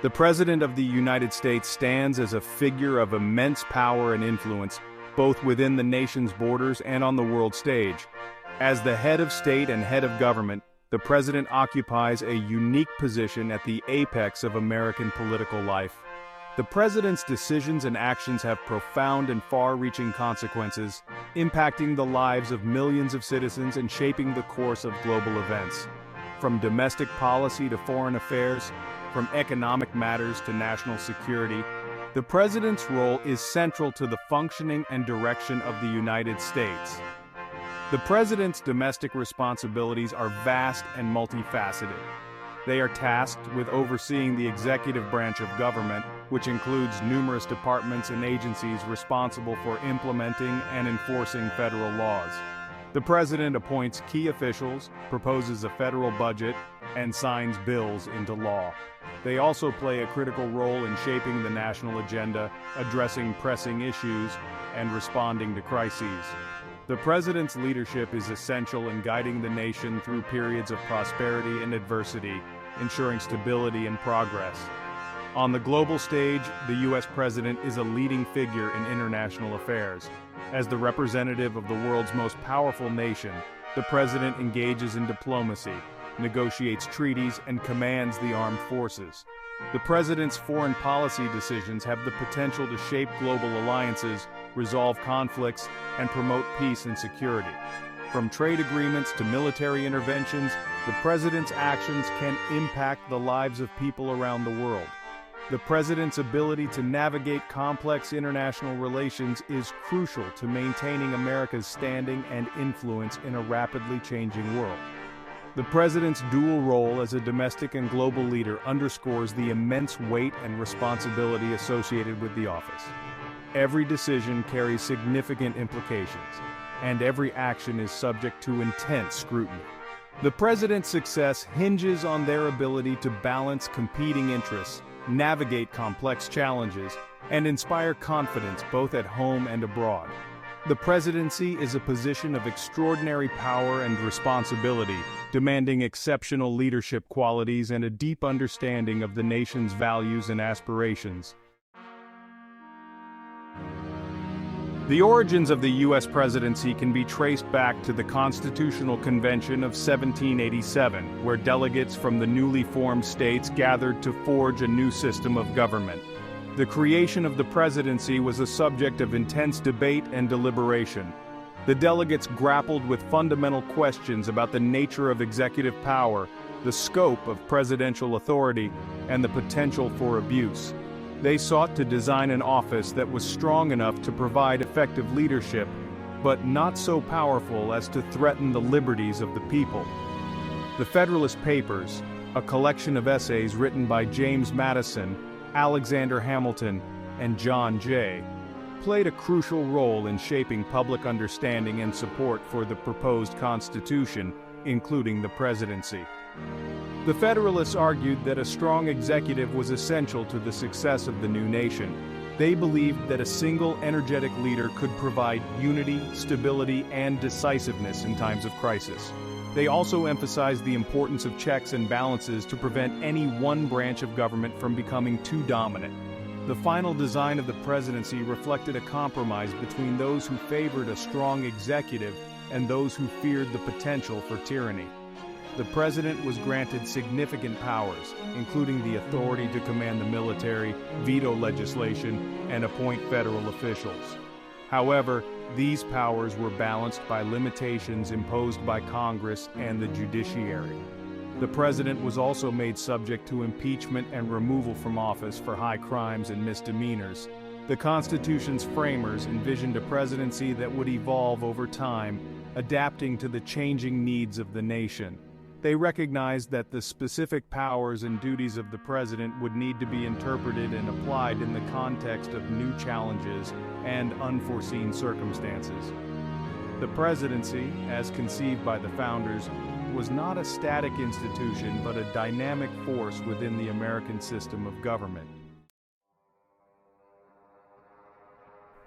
The President of the United States stands as a figure of immense power and influence, both within the nation's borders and on the world stage. As the head of state and head of government, the President occupies a unique position at the apex of American political life. The President's decisions and actions have profound and far-reaching consequences, impacting the lives of millions of citizens and shaping the course of global events. From domestic policy to foreign affairs, from economic matters to national security, the President's role is central to the functioning and direction of the United States. The President's domestic responsibilities are vast and multifaceted. They are tasked with overseeing the executive branch of government, which includes numerous departments and agencies responsible for implementing and enforcing federal laws. The President appoints key officials, proposes a federal budget, and signs bills into law. They also play a critical role in shaping the national agenda, addressing pressing issues, and responding to crises. The President's leadership is essential in guiding the nation through periods of prosperity and adversity, ensuring stability and progress. On the global stage, the U.S. President is a leading figure in international affairs. As the representative of the world's most powerful nation, the President engages in diplomacy, negotiates treaties, and commands the armed forces. The President's foreign policy decisions have the potential to shape global alliances, resolve conflicts, and promote peace and security. From trade agreements to military interventions, the President's actions can impact the lives of people around the world. The President's ability to navigate complex international relations is crucial to maintaining America's standing and influence in a rapidly changing world. The President's dual role as a domestic and global leader underscores the immense weight and responsibility associated with the office. Every decision carries significant implications, and every action is subject to intense scrutiny. The President's success hinges on their ability to balance competing interests, navigate complex challenges, and inspire confidence both at home and abroad. The Presidency is a position of extraordinary power and responsibility, demanding exceptional leadership qualities and a deep understanding of the nation's values and aspirations. The origins of the U.S. presidency can be traced back to the Constitutional Convention of 1787, where delegates from the newly formed states gathered to forge a new system of government. The creation of the presidency was a subject of intense debate and deliberation. The delegates grappled with fundamental questions about the nature of executive power, the scope of presidential authority, and the potential for abuse. They sought to design an office that was strong enough to provide effective leadership, but not so powerful as to threaten the liberties of the people. The Federalist Papers, a collection of essays written by James Madison, Alexander Hamilton, and John Jay, played a crucial role in shaping public understanding and support for the proposed Constitution, including the presidency. The Federalists argued that a strong executive was essential to the success of the new nation. They believed that a single, energetic leader could provide unity, stability, and decisiveness in times of crisis. They also emphasized the importance of checks and balances to prevent any one branch of government from becoming too dominant. The final design of the presidency reflected a compromise between those who favored a strong executive and those who feared the potential for tyranny. The president was granted significant powers, including the authority to command the military, veto legislation, and appoint federal officials. However, these powers were balanced by limitations imposed by Congress and the judiciary. The president was also made subject to impeachment and removal from office for high crimes and misdemeanors. The Constitution's framers envisioned a presidency that would evolve over time, adapting to the changing needs of the nation. They recognized that the specific powers and duties of the president would need to be interpreted and applied in the context of new challenges and unforeseen circumstances. The presidency, as conceived by the founders, was not a static institution but a dynamic force within the American system of government.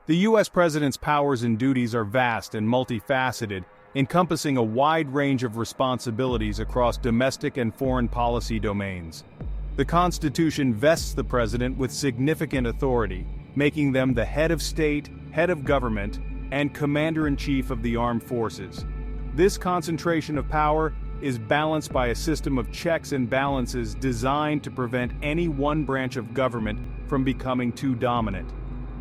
The U.S. President's powers and duties are vast and multifaceted, encompassing a wide range of responsibilities across domestic and foreign policy domains. The Constitution vests the president with significant authority, making them the head of state, head of government, and commander-in-chief of the armed forces. This concentration of power is balanced by a system of checks and balances designed to prevent any one branch of government from becoming too dominant.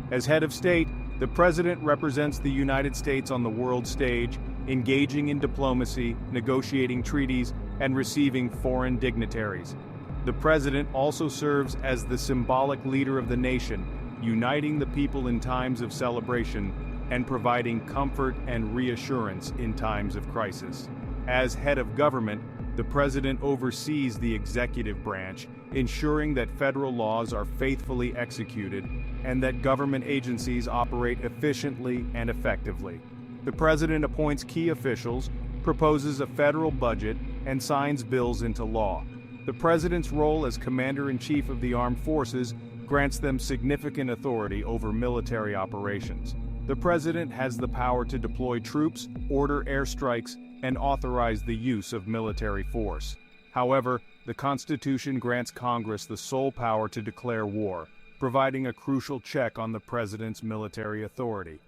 As head of state, the president represents the United States on the world stage, engaging in diplomacy, negotiating treaties, and receiving foreign dignitaries. The president also serves as the symbolic leader of the nation, uniting the people in times of celebration and providing comfort and reassurance in times of crisis. As head of government, the president oversees the executive branch, ensuring that federal laws are faithfully executed and that government agencies operate efficiently and effectively. The president appoints key officials, proposes a federal budget, and signs bills into law. The president's role as commander-in-chief of the armed forces grants them significant authority over military operations. The president has the power to deploy troops, order airstrikes, and authorize the use of military force. However, the Constitution grants Congress the sole power to declare war, providing a crucial check on the president's military authority.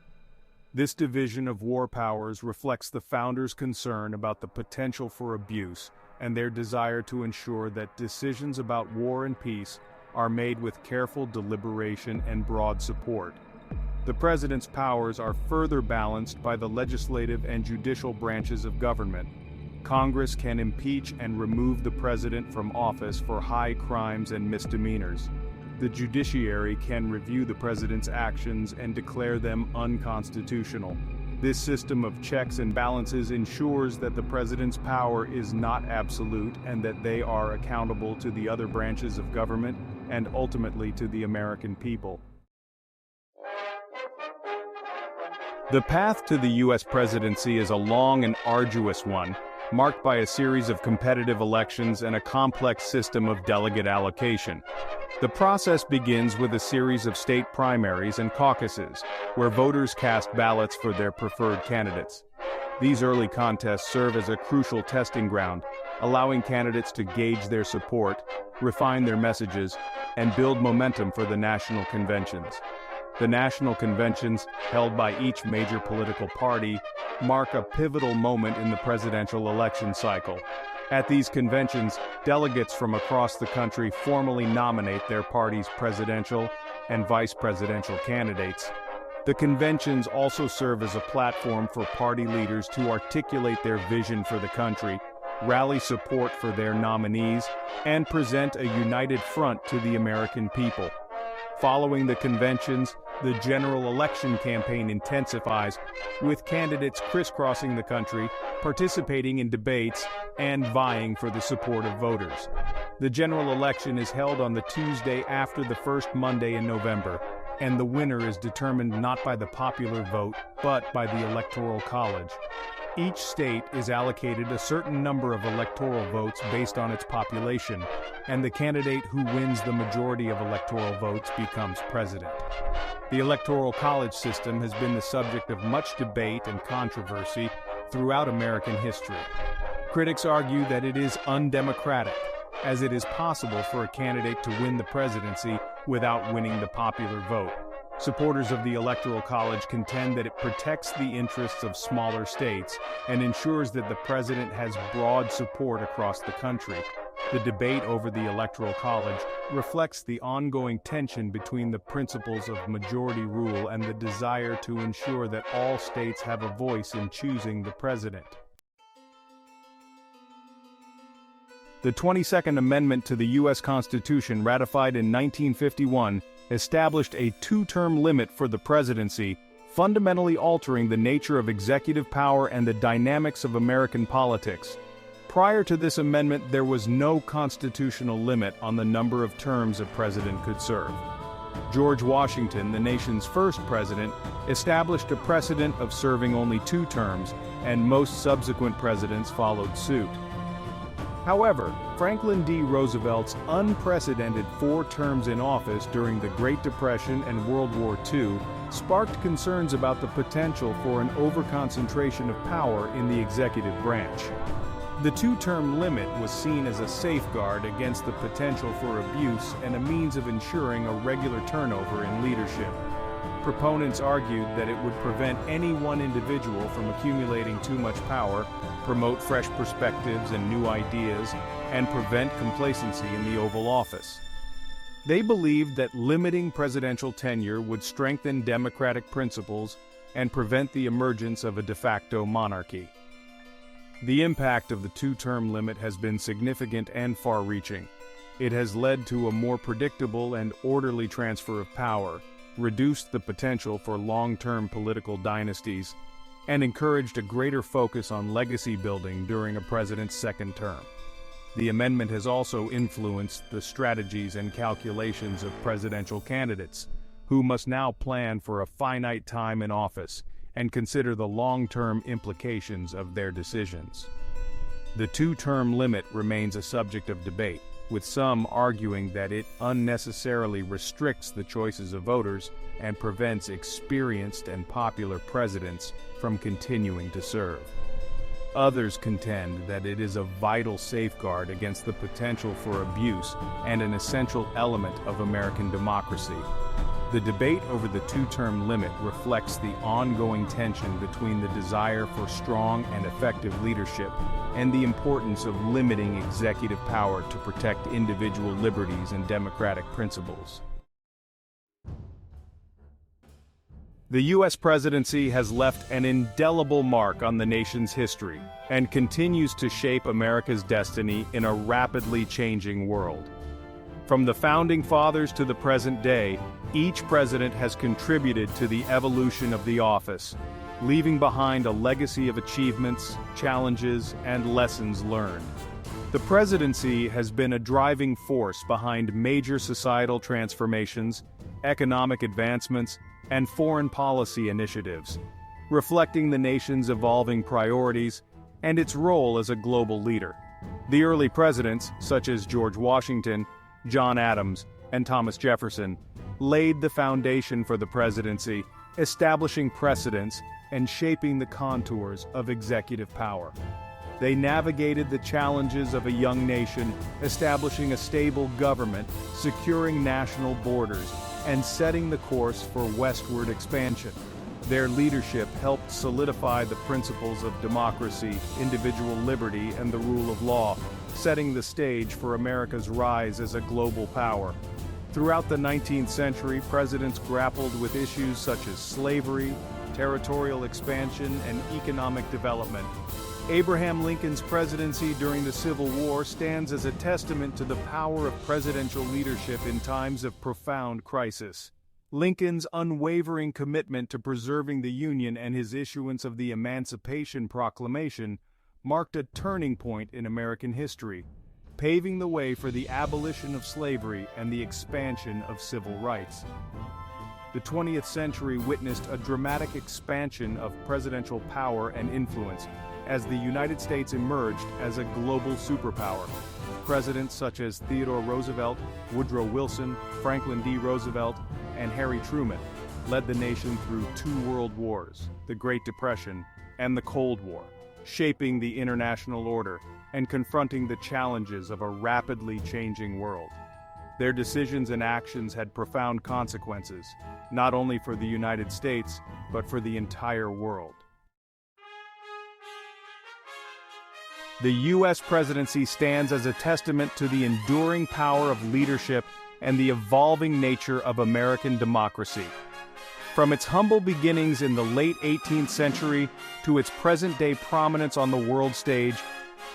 This division of war powers reflects the founders' concern about the potential for abuse and their desire to ensure that decisions about war and peace are made with careful deliberation and broad support. The president's powers are further balanced by the legislative and judicial branches of government. Congress can impeach and remove the president from office for high crimes and misdemeanors. The judiciary can review the president's actions and declare them unconstitutional. This system of checks and balances ensures that the president's power is not absolute and that they are accountable to the other branches of government and ultimately to the American people. The path to the U.S. presidency is a long and arduous one, marked by a series of competitive elections and a complex system of delegate allocation. The process begins with a series of state primaries and caucuses, where voters cast ballots for their preferred candidates. These early contests serve as a crucial testing ground, allowing candidates to gauge their support, refine their messages, and build momentum for the national conventions. The national conventions, held by each major political party, mark a pivotal moment in the presidential election cycle. At these conventions, delegates from across the country formally nominate their party's presidential and vice presidential candidates. The conventions also serve as a platform for party leaders to articulate their vision for the country, rally support for their nominees, and present a united front to the American people. Following the conventions, the general election campaign intensifies, with candidates crisscrossing the country, participating in debates, and vying for the support of voters. The general election is held on the Tuesday after the first Monday in November, and the winner is determined not by the popular vote, but by the Electoral College. Each state is allocated a certain number of electoral votes based on its population, and the candidate who wins the majority of electoral votes becomes president. The Electoral College system has been the subject of much debate and controversy throughout American history. Critics argue that it is undemocratic, as it is possible for a candidate to win the presidency without winning the popular vote. Supporters of the Electoral College contend that it protects the interests of smaller states and ensures that the president has broad support across the country. The debate over the Electoral College reflects the ongoing tension between the principles of majority rule and the desire to ensure that all states have a voice in choosing the president. The 22nd Amendment to the U.S. Constitution, ratified in 1951, established a two-term limit for the presidency, fundamentally altering the nature of executive power and the dynamics of American politics. Prior to this amendment, there was no constitutional limit on the number of terms a president could serve. George Washington, the nation's first president, established a precedent of serving only 2 terms, and most subsequent presidents followed suit. However, Franklin D. Roosevelt's unprecedented 4 terms in office during the Great Depression and World War II sparked concerns about the potential for an overconcentration of power in the executive branch. The two-term limit was seen as a safeguard against the potential for abuse and a means of ensuring a regular turnover in leadership. Proponents argued that it would prevent any one individual from accumulating too much power, promote fresh perspectives and new ideas, and prevent complacency in the Oval Office. They believed that limiting presidential tenure would strengthen democratic principles and prevent the emergence of a de facto monarchy. The impact of the two-term limit has been significant and far-reaching. It has led to a more predictable and orderly transfer of power, reduced the potential for long-term political dynasties, and encouraged a greater focus on legacy building during a president's second term. The amendment has also influenced the strategies and calculations of presidential candidates, who must now plan for a finite time in office and consider the long-term implications of their decisions. The two-term limit remains a subject of debate, with some arguing that it unnecessarily restricts the choices of voters and prevents experienced and popular presidents from continuing to serve. Others contend that it is a vital safeguard against the potential for abuse and an essential element of American democracy. The debate over the two-term limit reflects the ongoing tension between the desire for strong and effective leadership and the importance of limiting executive power to protect individual liberties and democratic principles. The U.S. presidency has left an indelible mark on the nation's history and continues to shape America's destiny in a rapidly changing world. From the Founding Fathers to the present day, each president has contributed to the evolution of the office, leaving behind a legacy of achievements, challenges, and lessons learned. The presidency has been a driving force behind major societal transformations, economic advancements, and foreign policy initiatives, reflecting the nation's evolving priorities and its role as a global leader. The early presidents, such as George Washington, John Adams, and Thomas Jefferson, laid the foundation for the presidency, establishing precedents and shaping the contours of executive power. They navigated the challenges of a young nation, establishing a stable government, securing national borders, and setting the course for westward expansion. Their leadership helped solidify the principles of democracy, individual liberty, and the rule of law, setting the stage for America's rise as a global power. Throughout the 19th century, presidents grappled with issues such as slavery, territorial expansion, and economic development. Abraham Lincoln's presidency during the Civil War stands as a testament to the power of presidential leadership in times of profound crisis. Lincoln's unwavering commitment to preserving the Union and his issuance of the Emancipation Proclamation marked a turning point in American history, paving the way for the abolition of slavery and the expansion of civil rights. The 20th century witnessed a dramatic expansion of presidential power and influence as the United States emerged as a global superpower. Presidents such as Theodore Roosevelt, Woodrow Wilson, Franklin D. Roosevelt, and Harry Truman led the nation through 2 world wars, the Great Depression and the Cold War, shaping the international order and confronting the challenges of a rapidly changing world. Their decisions and actions had profound consequences, not only for the United States, but for the entire world. The U.S. presidency stands as a testament to the enduring power of leadership and the evolving nature of American democracy. From its humble beginnings in the late 18th century to its present-day prominence on the world stage,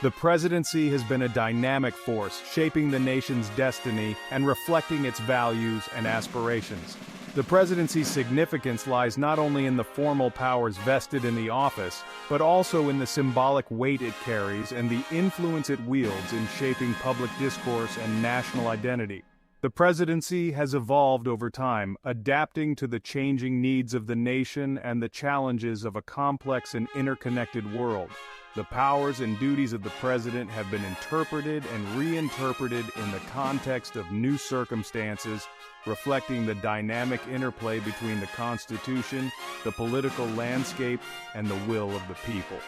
the presidency has been a dynamic force shaping the nation's destiny and reflecting its values and aspirations. The presidency's significance lies not only in the formal powers vested in the office, but also in the symbolic weight it carries and the influence it wields in shaping public discourse and national identity. The presidency has evolved over time, adapting to the changing needs of the nation and the challenges of a complex and interconnected world. The powers and duties of the president have been interpreted and reinterpreted in the context of new circumstances, reflecting the dynamic interplay between the Constitution, the political landscape, and the will of the people.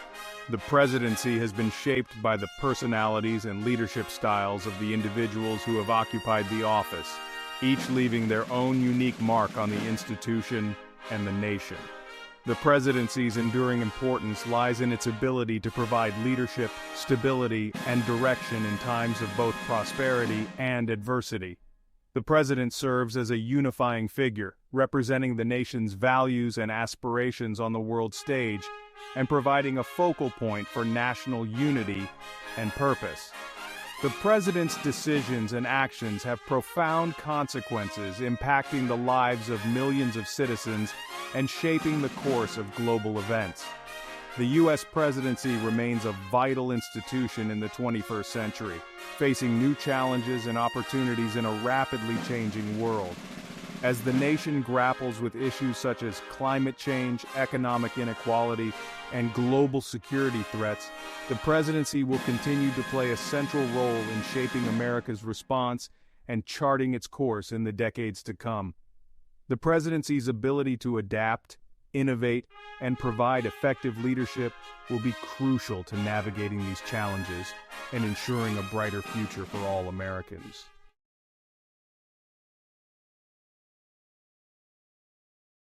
The presidency has been shaped by the personalities and leadership styles of the individuals who have occupied the office, each leaving their own unique mark on the institution and the nation. The presidency's enduring importance lies in its ability to provide leadership, stability, and direction in times of both prosperity and adversity. The president serves as a unifying figure, representing the nation's values and aspirations on the world stage, and providing a focal point for national unity and purpose. The president's decisions and actions have profound consequences, impacting the lives of millions of citizens and shaping the course of global events. The U.S. presidency remains a vital institution in the 21st century, facing new challenges and opportunities in a rapidly changing world. As the nation grapples with issues such as climate change, economic inequality, and global security threats, the presidency will continue to play a central role in shaping America's response and charting its course in the decades to come. The presidency's ability to adapt, innovate, and provide effective leadership will be crucial to navigating these challenges and ensuring a brighter future for all Americans.